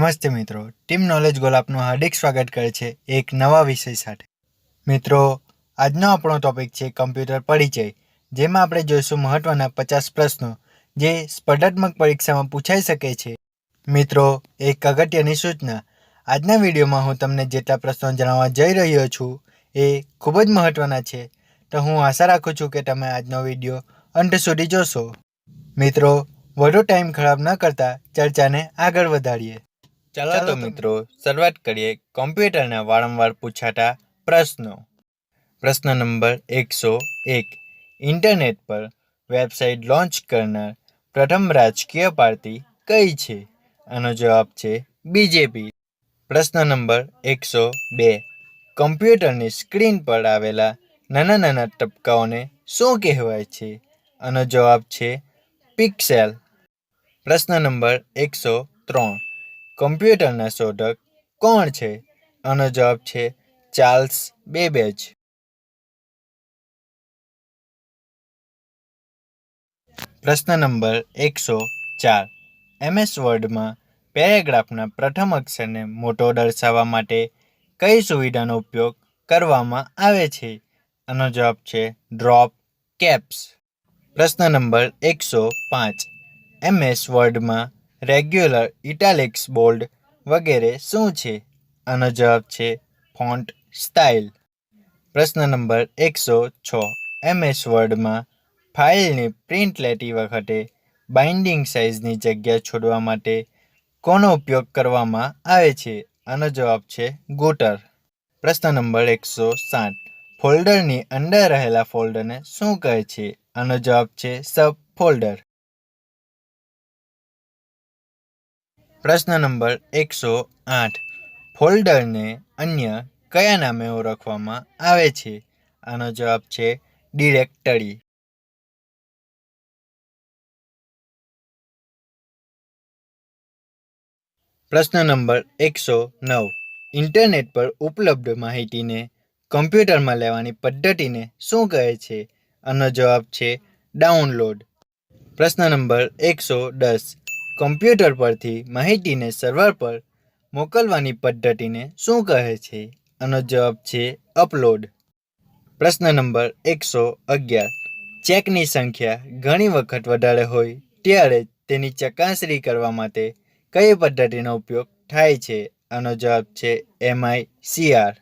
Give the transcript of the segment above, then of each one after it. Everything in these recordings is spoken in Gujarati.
નમસ્તે મિત્રો, ટીમ નોલેજ ગોલ આપનું હાર્દિક સ્વાગત કરે છે એક નવા વિષય સાથે। મિત્રો, આજનો આપણો ટોપિક છે કમ્પ્યુટર પરિચય, જેમાં આપણે જોઈશું મહત્વના 50 પ્રશ્નો જે સ્પર્ધાત્મક પરીક્ષામાં પૂછાઈ શકે છે। મિત્રો, એક અગત્યની સૂચના, આજના વિડીયોમાં હું તમને જેટલા પ્રશ્નો જણાવવા જઈ રહ્યો છું એ ખૂબ જ મહત્વના છે, તો હું આશા રાખું છું કે તમે આજનો વિડીયો અંત સુધી જોશો। મિત્રો, વધુ ટાઈમ ખરાબ ન કરતા ચર્ચાને આગળ વધારીએ। ચાલો તો મિત્રો શરૂઆત કરીએ કોમ્પ્યુટરના વારંવાર પૂછાતા પ્રશ્નો। પ્રશ્ન નંબર 101, ઇન્ટરનેટ પર વેબસાઇટ લોન્ચ કરનાર પ્રથમ રાજકીય પાર્ટી કઈ છે? આનો જવાબ છે બીજેપી। પ્રશ્ન નંબર 102, કમ્પ્યુટરની સ્ક્રીન પર આવેલા નાના નાના ટપકાઓને શું કહેવાય છે? આનો જવાબ છે પિક્સેલ। પ્રશ્ન નંબર 103, કમ્પ્યુટરના શોધક કોણ છે? આનો જવાબ છે ચાર્લ્સ બેબેજ। પ્રશ્ન નંબર 104, MS વર્ડમાં પેરેગ્રાફના પ્રથમ અક્ષરને મોટો દર્શાવવા માટે કઈ સુવિધાનો ઉપયોગ કરવામાં આવે છે? આનો જવાબ છે ડ્રોપ કેપ્સ। પ્રશ્ન નંબર 105, MS વર્ડમાં રેગ્યુલર, ઇટાલિક્સ, બોલ્ડ વગેરે શું છે? આનો જવાબ છે ફોન્ટ સ્ટાઇલ। પ્રશ્ન નંબર 106, MS વર્ડમાં ફાઇલની પ્રિન્ટ લેતી વખતે બાઇન્ડિંગ સાઇઝની જગ્યા છોડવા માટે કોનો ઉપયોગ કરવામાં આવે છે? આનો જવાબ છે ગુટર। પ્રશ્ન નંબર 107, ફોલ્ડરની અંદર રહેલા ફોલ્ડરને શું કહે છે? આનો જવાબ છે સબ ફોલ્ડર। પ્રશ્ન નંબર 108, ફોલ્ડરને અન્ય કયા નામે ઓળખવામાં આવે છે? આનો જવાબ છે ડિરેક્ટરી। પ્રશ્ન નંબર 109, ઇન્ટરનેટ પર ઉપલબ્ધ માહિતીને કમ્પ્યુટરમાં લેવાની પદ્ધતિને શું કહે છે? આનો જવાબ છે ડાઉનલોડ। પ્રશ્ન નંબર 110, કમ્પ્યુટર પરથી માહિતીને સર્વર પર મોકલવાની પદ્ધતિને શું કહે છે? આનો જવાબ છે અપલોડ। પ્રશ્ન નંબર 111, ચેકની સંખ્યા ઘણી વખત વધારે હોય ત્યારે તેની ચકાસણી કરવા માટે કઈ પદ્ધતિનો ઉપયોગ થાય છે? આનો જવાબ છે MICR।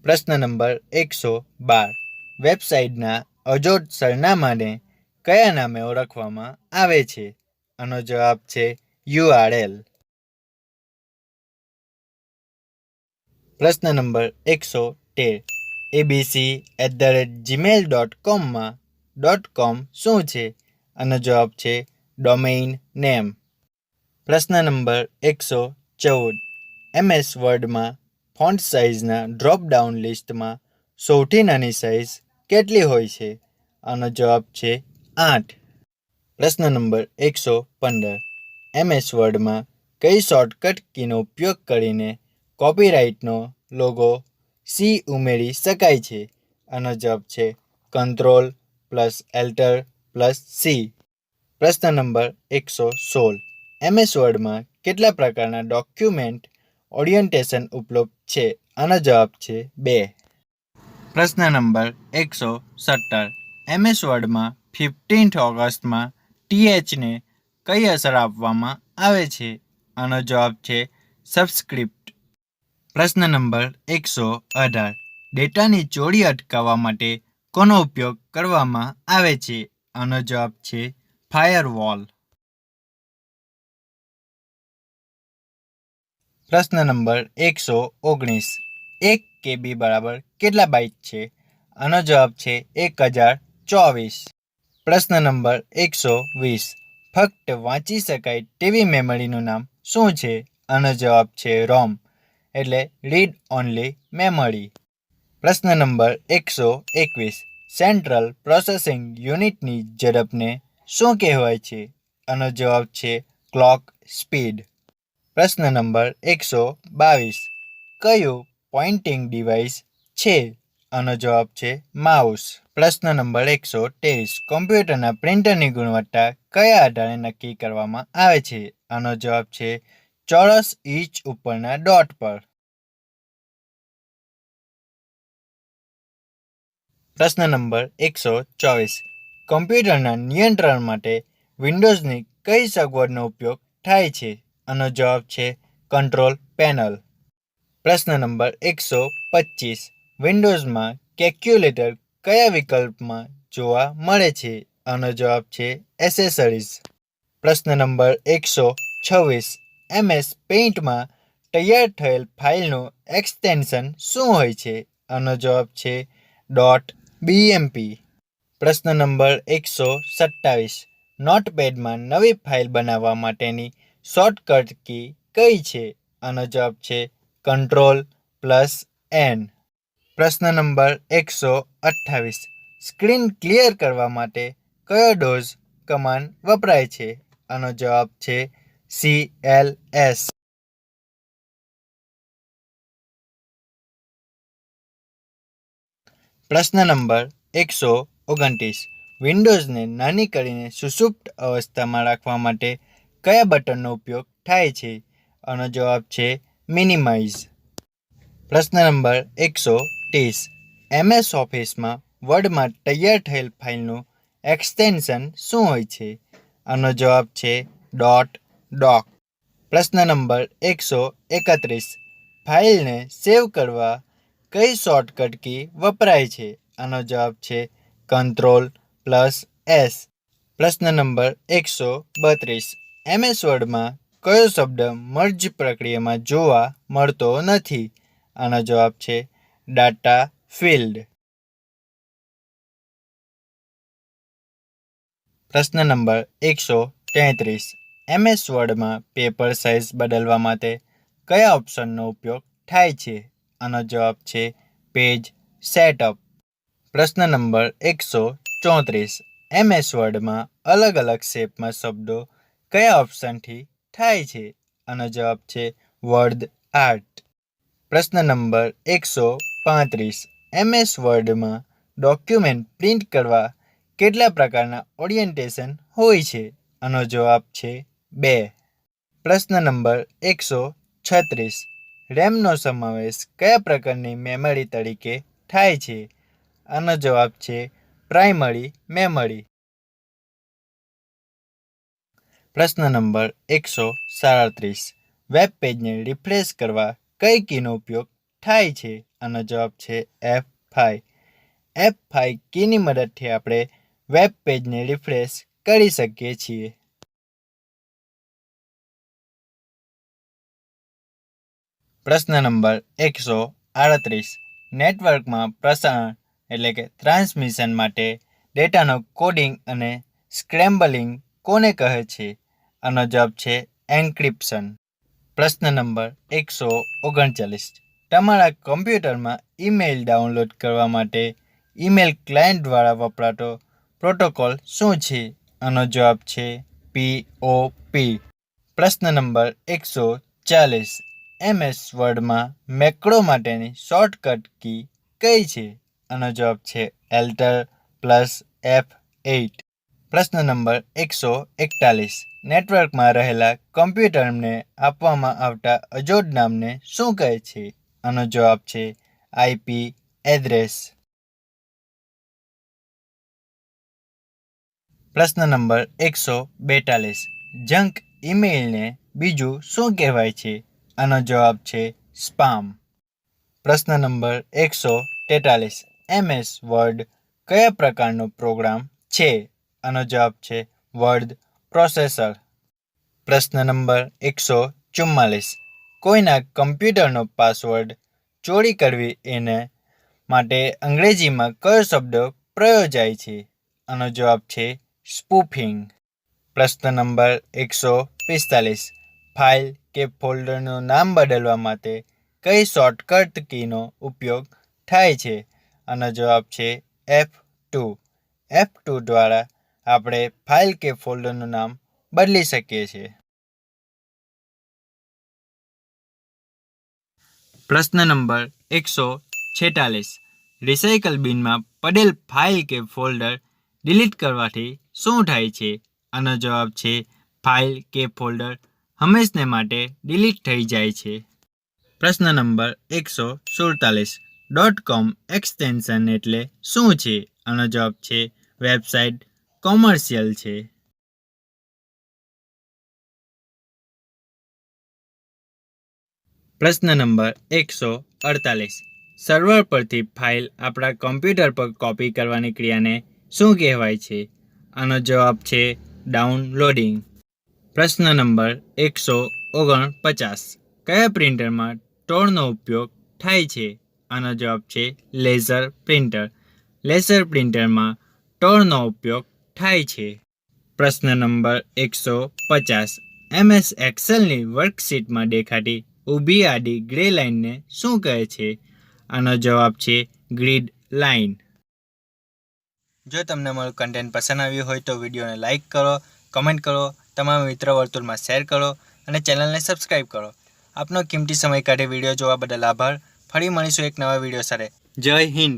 પ્રશ્ન નંબર 112, વેબસાઇટના અજોડ સરનામાને કયા નામે ઓળખવામાં આવે છે? આનો જવાબ છે URL। પ્રશ્ન નંબર 113, abc@gmail.comમાં .com શું છે? આનો જવાબ છે ડોમેઇન નેમ। પ્રશ્ન નંબર 114, MS વર્ડમાં ફોન્ટ સાઇઝના ડ્રોપ ડાઉન લિસ્ટમાં સૌથી નાની સાઇઝ કેટલી હોય છે? આનો જવાબ છે 8। પ્રશ્ન નંબર 115, MS વર્ડમાં કઈ શોર્ટકટ કીનો ઉપયોગ કરીને કોપીરાઇટનો લોગો C ઉમેરી શકાય છે? આનો જવાબ છે Ctrl+Alt+C। પ્રશ્ન નંબર 116, MS વર્ડમાં કેટલા પ્રકારના ડોક્યુમેન્ટ ઓરિએન્ટેશન ઉપલબ્ધ છે? આનો જવાબ છે 2। પ્રશ્ન નંબર 117, MS વર્ડમાં 15th ઓગસ્ટમાં THને કઈ અસર આપવામાં આવે છે? આનો જવાબ છે સબસ્ક્રિપ્ટ। પ્રશ્ન નંબર 118, ડેટાની ચોરી અટકાવવા માટે કોનો ઉપયોગ કરવામાં આવે છે? આનો જવાબ છે ફાયરવોલ। પ્રશ્ન નંબર 119, 1 KB બરાબર કેટલા બાઇટ છે? આનો જવાબ છે 1024। પ્રશ્ન નંબર 120, ફક્ત વાંચી શકાય તેવી મેમરીનું નામ શું છે? આનો જવાબ છે રોમ એટલે રીડ ઓનલી મેમરી। પ્રશ્ન નંબર 121, સેન્ટ્રલ પ્રોસેસિંગ યુનિટની ઝડપને શું કહેવાય છે? આનો જવાબ છે ક્લોક સ્પીડ। પ્રશ્ન નંબર 122, કયું પોઇન્ટિંગ ડિવાઇસ છે? આનો જવાબ છે માઉસ। પ્રશ્ન નંબર 123, કમ્પ્યુટરના પ્રિન્ટરની ગુણવત્તા કયા આધારે નક્કી કરવામાં આવે છે? આનો જવાબ છે ચોરસ ઇંચ ઉપરના ડોટ પર. પ્રશ્ન નંબર 124. કમ્પ્યુટરના નિયંત્રણ માટે વિન્ડોઝની કઈ સગવડનો ઉપયોગ થાય છે? આનો જવાબ છે કંટ્રોલ પેનલ. પ્રશ્ન નંબર 125. વિન્ડોઝમાં કેલ્ક્યુલેટર કયા વિકલ્પમાં જોવા મળે છે? આનો જવાબ છે એસેસરીઝ. પ્રશ્ન નંબર 126. MS પેઇન્ટમાં તૈયાર થયેલ ફાઇલનું એક્સટેન્શન શું હોય છે? આનો જવાબ છે .bmp. પ્રશ્ન નંબર 127. નોટપેડમાં નવી ફાઇલ બનાવવા માટેની શોર્ટકટ કી કઈ છે? આનો જવાબ છે Ctrl+N. પ્રશ્ન નંબર 128. સ્ક્રીન ક્લિયર કરવા માટે કયો ડોઝ કમાન્ડ વપરાય છે? આનો જવાબ છે CLS. પ્રશ્ન નંબર 129. વિન્ડોઝને નાની કરીને સુષુપ્ત અવસ્થામાં રાખવા માટે કયા બટનનો ઉપયોગ થાય છે? આનો જવાબ છે મિનિમાઇઝ. પ્રશ્ન નંબર 130. MS ઓફિસમાં વર્ડમાં તૈયાર થયેલ ફાઇલનું એક્સટેન્શન શું હોય છે? આનો જવાબ છે .doc. પ્રશ્ન નંબર 131. ફાઇલને સેવ કરવા કઈ શોર્ટકટ કી વપરાય છે? આનો જવાબ છે Ctrl+S. પ્રશ્ન નંબર 132. MS વર્ડમાં કયો શબ્દ મર્જ પ્રક્રિયામાં જોવા મળતો નથી? આનો જવાબ છે ડાટા ફિલ્ડ. પ્રશ્ન નંબર 133. MS વર્ડમાં પેપર સાઇઝ બદલવા માટે કયા ઓપ્શનનો ઉપયોગ થાય છે? આનો જવાબ છે પેજ સેટઅપ. પ્રશ્ન નંબર 134. MS વર્ડમાં અલગ અલગ શેપમાં શબ્દો કયા ઓપ્શનથી થાય છે? આનો જવાબ છે વર્ડ આર્ટ. પ્રશ્ન નંબર 135. MS વર્ડમાં ડોક્યુમેન્ટ પ્રિન્ટ કરવા કેટલા પ્રકારના ઓરિએન્ટેશન હોય છે? આનો જવાબ છે 2. પ્રશ્ન નંબર 136. રેમનો સમાવેશ કયા પ્રકારની મેમરી તરીકે થાય છે? આનો જવાબ છે પ્રાઇમરી મેમરી. પ્રશ્ન નંબર 137. વેબ પેજને રિફ્રેશ કરવા કઈ કીનો ઉપયોગ થાય છે? આનો જવાબ છે F5. F5 કીની મદદથી આપણે વેબ પેજને રિફ્રેશ કરી શકીએ છીએ. પ્રશ્ન નંબર 138. નેટવર્કમાં પ્રસારણ એટલે કે ટ્રાન્સમિશન માટે ડેટાનો કોડિંગ અને સ્ક્રેમ્બલિંગ કોને કહે છે? આનો જવાબ છે એન્ક્રિપ્શન. પ્રશ્ન નંબર 139. તમારા કમ્પ્યુટરમાં ઈમેલ ડાઉનલોડ કરવા માટે ઈમેલ ક્લાયન્ટ દ્વારા વપરાતો પ્રોટોકોલ શું છે? આનો જવાબ છે POP. પ્રશ્ન નંબર 140. MS વર્ડમાં મેક્રો માટેની શોર્ટકટ કી કઈ છે? આનો જવાબ છે Enter+F8. પ્રશ્ન નંબર 141. નેટવર્કમાં રહેલા કમ્પ્યુટરને આપવામાં આવતા અજોડ નામને શું કહે છે? આનો જવાબ છે IP એડ્રેસ. પ્રશ્ન નંબર 142. જંક ઈમેલને બીજું શું કહેવાય છે? આનો જવાબ છે સ્પામ. પ્રશ્ન નંબર 143. MS વર્ડ કયા પ્રકારનો પ્રોગ્રામ છે? આનો જવાબ છે વર્ડ પ્રોસેસર. પ્રશ્ન નંબર 144. કોઈના કમ્પ્યુટરનો પાસવર્ડ ચોરી કરવી એને માટે અંગ્રેજીમાં કયો શબ્દ પ્રયોજાય છે? આનો જવાબ છે સ્પૂફિંગ. પ્રશ્ન નંબર 145. ફાઇલ કે ફોલ્ડરનું નામ બદલવા માટે કઈ શોર્ટકટ કીનો ઉપયોગ થાય છે? આનો જવાબ છે F2. F2 દ્વારા આપણે ફાઇલ કે ફોલ્ડરનું નામ બદલી શકીએ છીએ. પ્રશ્ન નંબર 146. રિસાયકલ બિનમાં પડેલ ફાઇલ કે ફોલ્ડર ડિલીટ કરવાથી શું થાય છે? આનો જવાબ છે ફાઇલ કે ફોલ્ડર હંમેશને માટે ડિલીટ થઈ જાય છે? પ્રશ્ન નંબર 147. .com એક્સટેન્શન એટલે શું છે? આનો જવાબ છે વેબસાઇટ કોમર્શિયલ છે. પ્રશ્ન નંબર 148. સર્વર પરથી ફાઇલ આપણા કમ્પ્યુટર પર કોપી કરવાની ક્રિયાને શું કહેવાય છે? આનો જવાબ છે ડાઉનલોડિંગ. પ્રશ્ન નંબર 149. કયા પ્રિન્ટરમાં ટોળનો ઉપયોગ થાય છે? આનો જવાબ છે લેઝર પ્રિન્ટર. લેઝર પ્રિન્ટરમાં ટોળનો ઉપયોગ થાય છે. પ્રશ્ન નંબર 150. MS એક્સેલની વર્કશીટમાં દેખાતી ઊભી આડી ગ્રે લાઇનને શું કહે છે? આનો જવાબ છે ગ્રીડ લાઇન. જો તમને મારું કન્ટેન્ટ પસંદ આવ્યું હોય તો વિડીયોને લાઇક કરો, કમેન્ટ કરો, તમારા મિત્ર વર્તુળમાં શેર કરો અને ચેનલને સબસ્ક્રાઈબ કરો. આપનો કિંમતી સમય કાઢી વિડીયો જોવા બદલ આભાર. ફરી મળીશું એક નવા વિડીયો સાથે. જય હિન્દ.